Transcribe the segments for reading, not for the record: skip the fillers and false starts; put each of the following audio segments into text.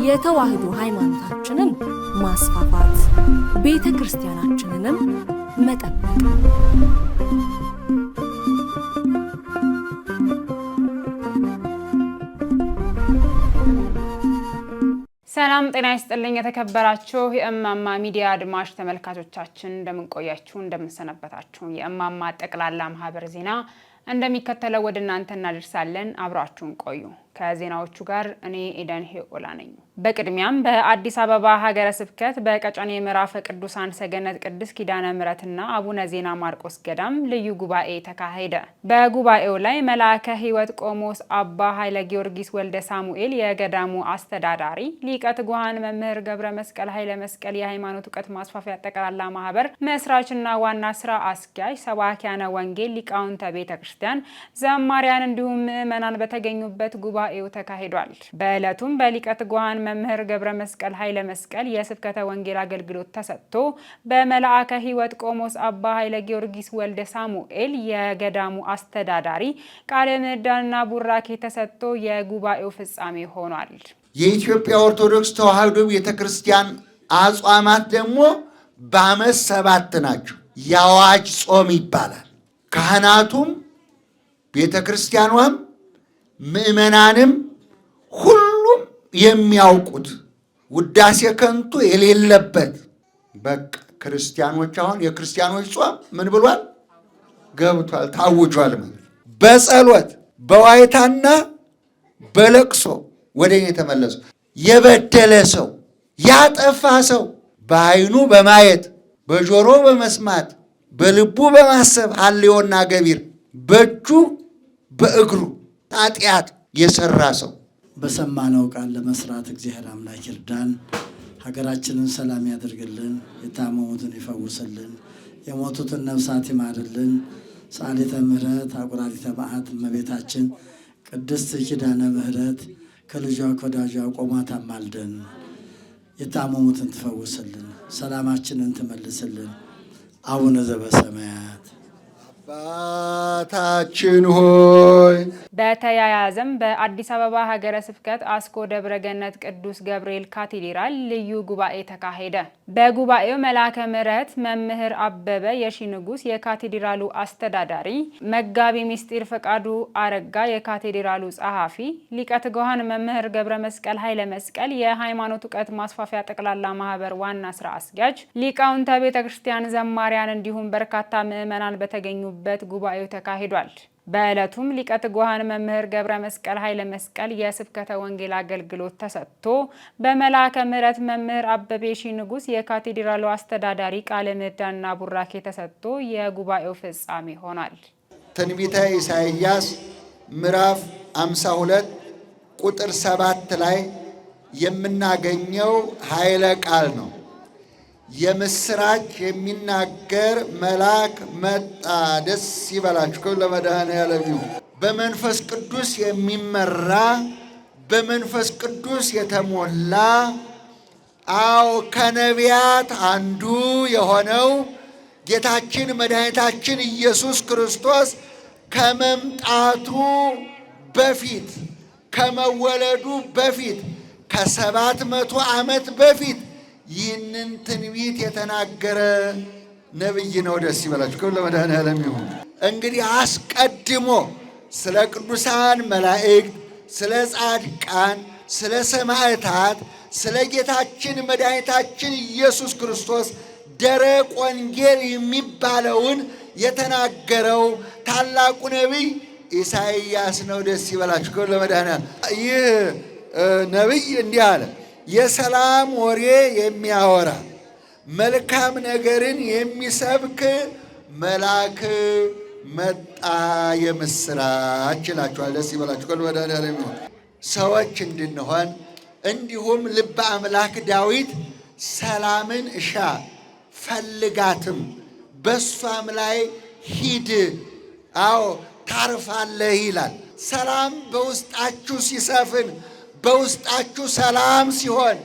የተዋህዶ ሃይማኖታችንን ማስፋፋት ቤተ ክርስቲያናችንንም መጠበቅ ሰላም ጤና ይስጥልኝ የተከበራችሁ የእማማ ሚዲያ አድማጭ ተመልካቾቻችን እንደምን ቆያችሁ እንደምን ሰነበታችሁ የእማማ ጠቅላላ ማህበር ዜና እንደሚከተለው ወደ እናንተ እናደርሳለን አብራችሁን ቆዩ ከዜናዎቹ ጋር እኔ ኤደን ሄኦላ ነኝ በቅድሚያም በአዲስ አበባ ሀገረ ስብከት በቀጨኔ ምዕራፈ ቅዱሳን ሰገነት ቅድስት ኪዳነ ምሕረትና አቡነ ዜና ማርቆስ ገዳም ልዩ ጉባኤ ተካሄደ በጉባኤው ላይ መልአከ ሕይወት ቆሞስ አባ ኃይለ ጊዮርጊስ ወልደ ሳሙኤል የገዳሙ አስተዳዳሪ ሊቀ ትጉሃን መምህር ገብረ መስቀል ኃይለ መስቀል የሃይማኖት ዕውቀት ማስፋፊያ ጠቅላላ ማህበር መስራችና ዋና ስራ አስኪያጅ ሰባኪያነ ወንጌል ሊቃውንተ ቤተክርስቲያን ዘማሪያን እንዲሁም ምዕመናን በተገኙበት ጉባኤው ተካሂዷል በዕለቱም በሊቀ ትጉሃን መምህር ገብረ መስቀል ኃይለ መስቀል የስብከተ ወንጌል አገልግሎት ተሰጥቶ በመልአከ ሕይወት ቆሞስ አባ ኃይለ ጊዮርጊስ ወልደ ሳሙኤል የገዳሙ አስተዳዳሪ ቃለ ምዕዳንና ቡራኬ ተሰጥቶ የጉባኤው ፍጻሜ ሆኗል የኢትዮጵያ ኦርቶዶክስ ተዋህዶ ቤተክርስቲያን አጽዋማት ደግሞ በዓመት 7 ናቸው ያዋጅ ጾም ይባላል ካህናቱም ቤተክርስቲያኗም ምእመናንም ሁሉም የሚያውቁት ውዳሴ ከንቱ የሌለበት በቃ ክርስቲያኖች አሁን የክርስቲያኖች ጾም ምን ብሏል ገብቷል ታውጇል ማለት በጸሎት በዋይታና በለቅሶ ወደኔ ተመለሱ የበደለ ሰው ያጠፋ ሰው በዓይኑ በማየት በጆሮ በመስማት በልቡ በማሰብ ሐልዮና ገቢር በእጁ በእግሩ ኃጢአት የሰራ ሰው በሰማነው ቃል ለመስራት እግዚአብሔር አምላክ ይርዳን ሀገራችንን ሰላም ያድርግልን የታመሙትን ይፈውስልን የሞቱትን ነፍሳት ይማርልን ሰዓሊተ ምሕረት አቁራሪተ መዓት እመቤታችን ቅድስት ኪዳነ ምሕረት ከልጇ ከወዳጇ ቆማ ታማልደን የታመሙትን ትፈውስልን ሰላማችንን ትመልስልን አቡነ ዘበሰማያት አባታችን ሆይ በተያያዘም በአዲስ አበባ ሀገረ ስብከት አስኮ ደብረ ገነት ቅዱስ ገብርኤል ካቴድራል ልዩ ጉባኤ ተካሄደ በጉባኤው መልአከ ምሕረት መምህር አበበ የሺ ንጉስ የካቴድራሉ አስተዳዳሪ መጋቢ ምስጢር ፈቃዱ አረጋ የካቴድራሉ ጸሐፊ ሊቀ ትጉሃን መምህር ገብረ መስቀል ኃይለ መስቀል የሃይማኖት ዕውቀት ማስፋፊያ ጠቅላላ ማህበር ዋና ስራ አስኪያጅ ሊቃውንተ ቤተክርስቲያን ዘማሪያን እንዲሁም በርካታ ምዕመናን በተገኙበት ጉባኤው ተካሂዷል በዕለቱም ሊቀ ትጉሃን መምህር ገብረ መስቀል ኃይለ መስቀል የስብከተ ወንጌል አገልግሎት ተሰጥቶ በመልአከ ምሕረት መምህር አበበ የሺ ንጉስ የካቴድራሉ አስተዳዳሪ ቃለ ምዕዳንና ቡራኬ ተሰጥቶ የጉባኤው ፍጻሜ ሆኗል ትንቢተ ኢሳይያስ ምዕራፍ 52 ቁጥር 7 ላይ የምናገኘው ኃይለ ቃል ነው የምስራች የሚናገር መልአክ መጣ ደስ ይበላችሁ ለመድኃኔዓለም በመንፈስ ቅዱስ የሚመራ በመንፈስ ቅዱስ የተሞላ አው ከነቢያት አንዱ የሆነው ጌታችን መድኃኒታችን ኢየሱስ ክርስቶስ ከመምጣቱ በፊት ከመወለዱ በፊት ከ700 ዓመት በፊት ይህንን ትንቢት የተናገረ ነብይ ነው ደስ ይበላችሁ ለመድኃኔዓለም ይሁን እንግዲህ አስቀድሞ ስለ ቅዱሳን መላእክት ስለ ጻድቃን ስለ ሰማዕታት ስለ ጌታችን መድኃኒታችን ኢየሱስ ክርስቶስ ደረቅ ወንጌል የሚባለውን የተናገረው ታላቁ ነብይ ኢሳይያስ ነው ደስ ይበላችሁ ለመድኃኔዓለም ይህ ነብይ እንዲህ አለ የሰላም ወሬ የሚያወራ መልካም ነገርን የሚሰብክ መልአክ መጣ የምስራች ይላችኋል ደስ ይበላችሁ ለመድኃኔዓለም ሰዎች እንድንሆን እንዲሁም ልበ አምላክ ዳዊት ሰላምን እሻ ፈልጋትም በሷም ላይ ሂድ አዎ ታርፋለህ ይላል ሰላም በውስጣችሁ ሲሰፍን በውስጣችሁ ሰላም ሲሆን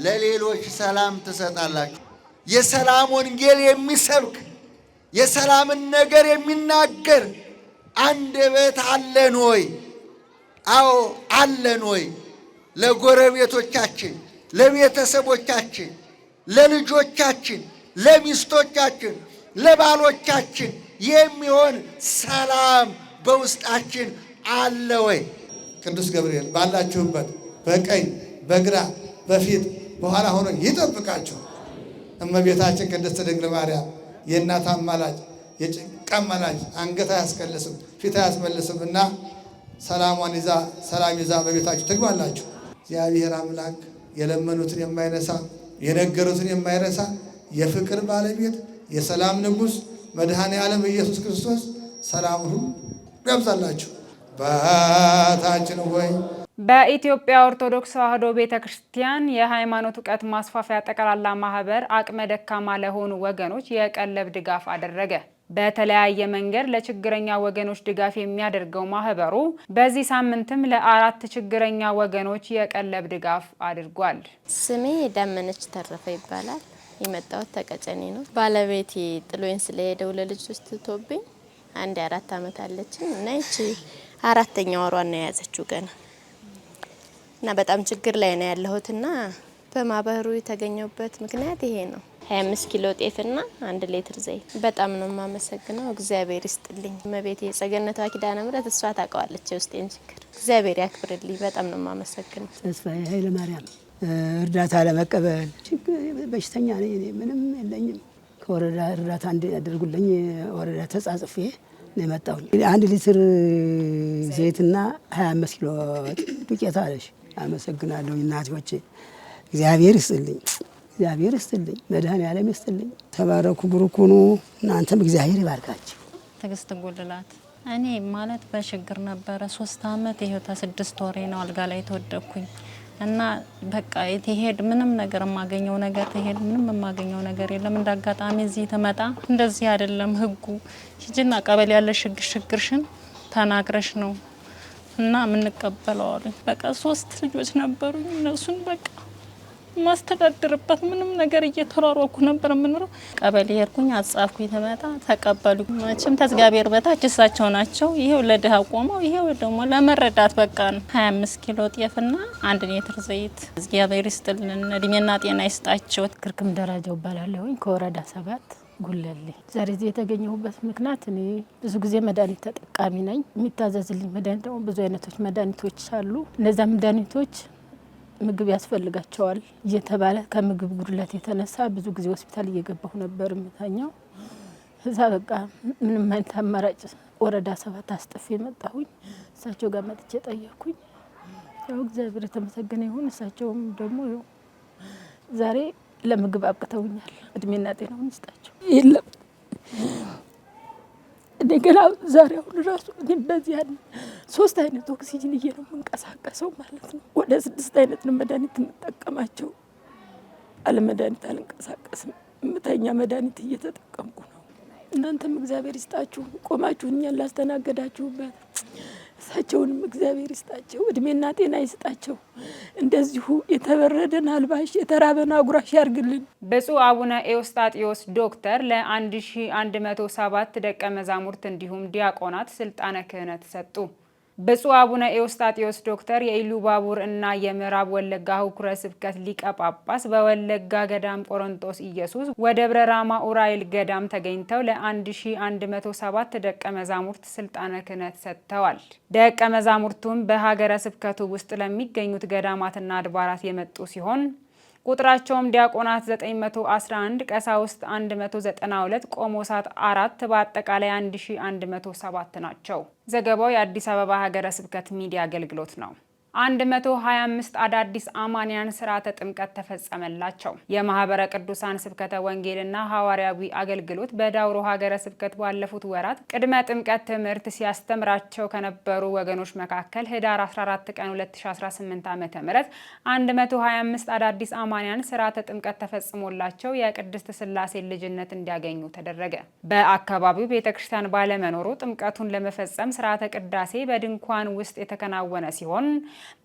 ለሌሎች ሰላም ትሰጣላችሁ የሰላም ወንጌል የሚሰብክ የሰላምን ነገር የሚናገር አንደበት አለን ወይ አዎ አለን ወይ ለጎረቤቶቻችን ለቤተሰቦቻችን፣ ለልጆቻችን፣ ለሚስቶቻችን፣ ለባሎቻችን የሚሆን ሰላም በውስጣችን አለ ወይ? ቅዱስ ገብርኤል ባላችሁበት በቀኝ በግራ በፊት በኋላ ሆኖ ይጠብቃችሁ። እመቤታችን ቅድስት ድንግል ማርያም የእናት አማላጅ የጭንቅ አማላጅ አንገት አያስቀልስም ፊት አያስመልስም እና ሰላሟን ይዛ ሰላም ይዛ በቤታችሁ ትግባላችሁ። እግዚአብሔር አምላክ የለመኑትን የማይነሳ የነገሩትን የማይረሳ የፍቅር ባለቤት የሰላም ንጉሥ መድኃኔ ዓለም ኢየሱስ ክርስቶስ ሰላም ሁሉ ያብዛላችሁ። አባታችን ሆይ በኢትዮጵያ ኦርቶዶክስ ተዋሕዶ ቤተክርስቲያን የሃይማኖት ዕውቀት ማስፋፊያ ጠቅላላ ማህበር አቅመ ደካማ ለሆኑ ወገኖች የቀለብ ድጋፍ አደረገ። በተለያየ መንገድ ለችግረኛ ወገኖች ድጋፍ የሚያደርገው ማህበሩ በዚህ ሳምንትም ለአራት ችግረኛ ወገኖች የቀለብ ድጋፍ አድርጓል። ስሜ ዳመነች ተረፈ ይባላል። የመጣሁት ተቀጨኔ ነው። ባለቤቴ ጥሎኝ ስለሄደው ለልጆች ትቶብኝ አንድ 4 ዓመት አለችኝ እና እቺ 4ኛ ወሯን ነው የያዘችው ገና እና በጣም ችግር ላይ ነው ያለሁትና በማህበሩ የተገኘበት ምክንያት ይሄ ነው። 25 ኪሎ ጤፍና 1 ሊትር ዘይት። በጣም ነው የማመሰግነው። እግዚአብሔር ይስጥልኝ። እመቤቴ የጸገነቷ ኪዳነ ምሕረት እሷ ታውቀዋለች የውስጤን ችግር። እግዚአብሔር ያክብርልኝ። በጣም ነው የማመሰግነው። ተስፋዬ ኃይለ ማርያም እርዳታ ለመቀበል በሽተኛ ነኝ እኔ ምንም የለኝም። ከወረዳ እርዳታ እንዲያደርጉልኝ ወረዳ ተጻጽፌ ነው የመጣሁኝ። 1 ሊትር ዘይትና 25 ኪሎ ዱቄት አለሽ። አመሰግናለሁ እናቶቼ። እግዚአብሔር ይስጥልኝ። እግዚአብሔር ይስጥልኝ። መድኃኔዓለም ይስጥልኝ። ተባረኩ፣ ብሩክ ሁኑ። እናንተም እግዚአብሔር ይባርካችሁ። ትግስት ጉልላት እኔ ማለት በችግር ነበረ 3 ዓመት ይሄው 6 ወሬ ነው አልጋ ላይ ተወደኩኝ እና በቃ የተሄድ ምንም ነገር የማገኘው ነገር ተሄድ ምንም የማገኘው ነገር የለም። እንዳጋጣሚ እዚህ ተመጣ እንደዚህ አይደለም ህጉ ሂጂና ቀበሌ ያለ ሽግሽግርሽን ተናግረሽ ነው እና ምን እንቀበለው አሉኝ። በቃ 3 ልጆች ነበሩኝ እነሱን በቃ ማስተዳደርበት ምንም ነገር እየተሯሯኩ ነበር ምንረው። ቀበሌ ሄድኩኝ አጻፍኩኝ ተመጣ ተቀበሉ። መቼም ተዝጋቢር በታች እሳቸው ናቸው። ይሄው ለድሃ ቆመው ይሄው ደግሞ ለመረዳት በቃ 25 ኪሎ ጤፍና 1 ሊትር ዘይት። እግዚአብሔር ይስጥልን እድሜና ጤና ይስጣቸው። ክርክም ደረጃው ባላለሁኝ ከወረዳ 7 ጉለሌ። ዛሬ እዚህ የተገኘሁበት ምክንያት እኔ ብዙ ጊዜ መድኃኒት ተጠቃሚ ነኝ። የሚታዘዝልኝ መድኃኒት ደግሞ ብዙ አይነቶች መድኃኒቶች አሉ። እነዛ መድኃኒቶች ምግብ ያስፈልጋቸዋል እየተባለ ከምግብ ጉድለት የተነሳ ብዙ ጊዜ ሆስፒታል እየገባሁ ነበር የምታኛው። እዛ በቃ ምንም አይነት አማራጭ ወረዳ 7 አስጥፌ መጣሁኝ። እሳቸው ጋር መጥቼ ጠየቅኩኝ። ያው እግዚአብሔር የተመሰገነ ይሁን። እሳቸውም ደግሞ ዛሬ ለምግብ አብቅተውኛል። እድሜና ጤናውን ይስጣቸው። የለም እኔ ገና ዛሬ አሁን ራሱ እኔ በዚህ ያለ 3 አይነት ኦክሲጅን ነው የምንቀሳቀሰው ማለት ነው። ወደ 6 አይነት መድኃኒት የምጠቀማቸው። አለ መድኃኒት አልንቀሳቀስም። ምተኛ መድኃኒት እየተጠቀምኩ ነው። እናንተም እግዚአብሔር ይስጣችሁ። ቆማችሁ እኛን ላስተናገዳችሁበት እሳቸውንም እግዚአብሔር ይስጣቸው። እድሜና ጤና ይስጣቸው። እንደዚሁ የተበረደን አልባሽ የተራበን አጉራሽ ያርግልን። ብፁዕ አቡነ ኤዎስጣቴዎስ ዶክተር ለ1107 ደቀ መዛሙርት እንዲሁም ዲያቆናት ስልጣነ ክህነት ሰጡ። ብፁዕ አቡነ ኤዎስጣቴዎስ ዶክተር የኢሉባቡር እና የምዕራብ ወለጋ ሀገረ ስብከት ሊቀ ጳጳስ በወለጋ ገዳም ቆሮንጦስ ኢየሱስ ወደብረ ራማ ኡራኤል ገዳም ተገኝተው ለ1107 ደቀ መዛሙርት ስልጣነ ክህነት ሰጥተዋል። ደቀ መዛሙርቱም በሀገረ ስብከቱ ውስጥ ለሚገኙት ገዳማትና አድባራት የመጡ ሲሆን ቁጥራቸውም ዲያቆናት 911፣ ቀሳውስት 192፣ ቆሞሳት 4 በአጠቃላይ 1107 ናቸው። ዘገባው የአዲስ አበባ ሀገረ ስብከት ሚዲያ አገልግሎት ነው። 125 አዳዲስ አማንያን ስርዓተ ጥምቀት ተፈጸመላቸው። የማህበረ ቅዱሳን ስብከተ ወንጌልና ሐዋርያዊ አገልግሎት በዳውሮ ሀገረ ስብከት ባለፉት ወራት ቅድመ ጥምቀት ትምህርት ሲያስተምራቸው ከነበሩ ወገኖች መካከል ህዳር 14 ቀን 2018 ዓ.ም 125 አዳዲስ አማንያን ስርዓተ ጥምቀት ተፈጽሞላቸው የቅድስት ሥላሴ ልጅነት እንዲያገኙ ተደረገ። በአካባቢው ቤተክርስቲያን ባለመኖሩ ጥምቀቱን ለመፈጸም ስርዓተ ቅዳሴ በድንኳን ውስጥ የተከናወነ ሲሆን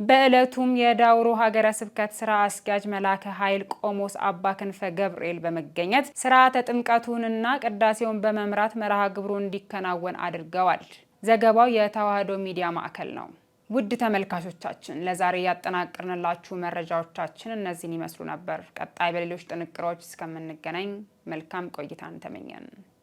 በዕለቱም የዳውሮ ሀገረ ስብከት ስራ አስኪያጅ መላከ ኃይል ቆሞስ አባ ክንፈ ገብርኤል በመገኘት ስርዓተ ጥምቀቱንና ቅዳሴውን በመምራት መርሃ ግብሩ እንዲከናወን አድርገዋል። ዘገባው የተዋሕዶ ሚዲያ ማዕከል ነው። ውድ ተመልካቾቻችን ለዛሬ ያጠናቀርንላችሁ መረጃዎቻችን እነዚህን ይመስሉ ነበር። ቀጣይ በሌሎች ጥንቅሮች እስከምንገናኝ መልካም ቆይታን ተመኘን።